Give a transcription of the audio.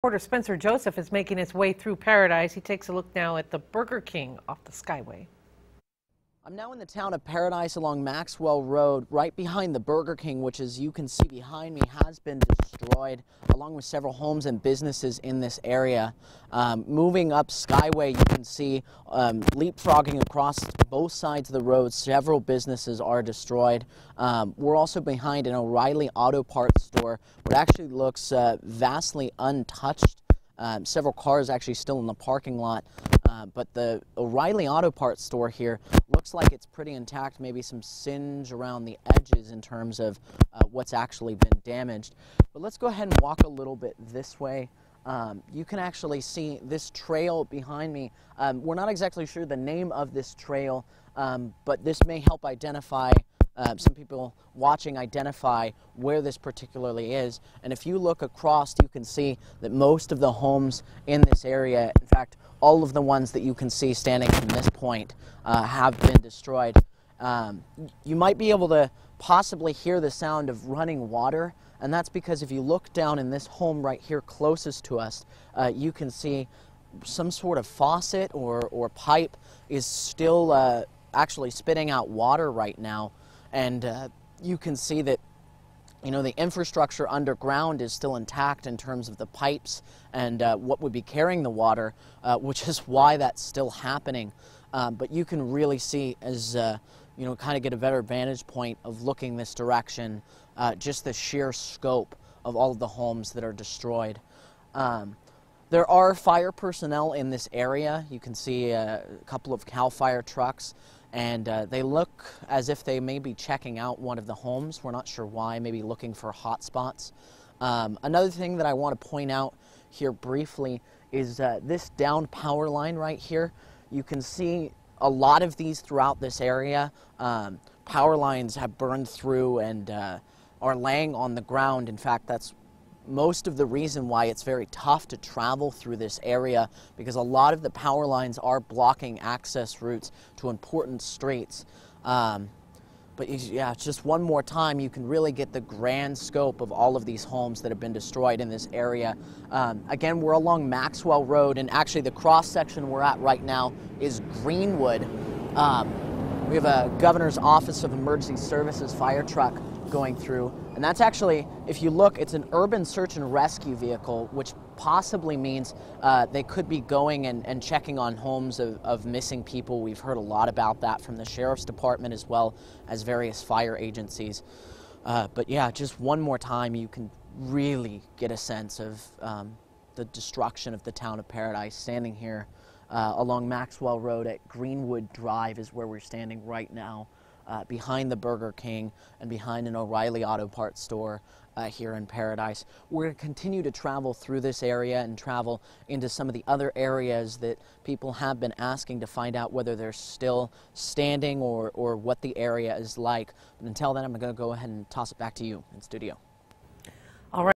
Reporter Spencer Joseph is making his way through Paradise. He takes a look now at the Burger King off the Skyway. I'm now in the town of Paradise along Maxwell Road, right behind the Burger King, which, as you can see behind me, has been destroyed, along with several homes and businesses in this area. Moving up Skyway, you can see leapfrogging across both sides of the road, several businesses are destroyed. We're also behind an O'Reilly Auto Parts store, where it actually looks vastly untouched. Several cars actually still in the parking lot, but the O'Reilly Auto Parts store here looks like it's pretty intact, maybe some singe around the edges in terms of what's actually been damaged. But let's go ahead and walk a little bit this way. You can actually see this trail behind me. We're not exactly sure the name of this trail, but this may help identify some people watching identify where this particularly is. And if you look across, you can see that most of the homes in this area, in fact, all of the ones that you can see standing from this point, have been destroyed. You might be able to possibly hear the sound of running water, and that's because if you look down in this home right here closest to us, you can see some sort of faucet or pipe is still actually spitting out water right now. And you can see that, you know, the infrastructure underground is still intact in terms of the pipes and what would be carrying the water, which is why that's still happening. But you can really see, as you know, kind of get a better vantage point of looking this direction, just the sheer scope of all of the homes that are destroyed. There are fire personnel in this area. You can see a couple of CAL FIRE trucks, and they look as if they may be checking out one of the homes. We're not sure why, maybe looking for hot spots. Another thing that I want to point out here briefly is this downed power line right here. You can see a lot of these throughout this area. Power lines have burned through and are laying on the ground. In fact, that's most of the reason why it's very tough to travel through this area, because a lot of the power lines are blocking access routes to important streets. But yeah, just one more time, you can really get the grand scope of all of these homes that have been destroyed in this area. Again, we're along Maxwell Road, and actually the cross section we're at right now is Greenwood. We have a Governor's Office of Emergency Services fire truck going through, and that's actually, if you look, it's an urban search and rescue vehicle, which possibly means they could be going and checking on homes of missing people. We've heard a lot about that from the Sheriff's Department as well as various fire agencies. But yeah, just one more time, you can really get a sense of the destruction of the town of Paradise. Standing here along Maxwell Road at Greenwood Drive is where we're standing right now. Behind the Burger King and behind an O'Reilly Auto Parts store here in Paradise. We're going to continue to travel through this area and travel into some of the other areas that people have been asking to find out whether they're still standing or what the area is like. But until then, I'm going to go ahead and toss it back to you in studio.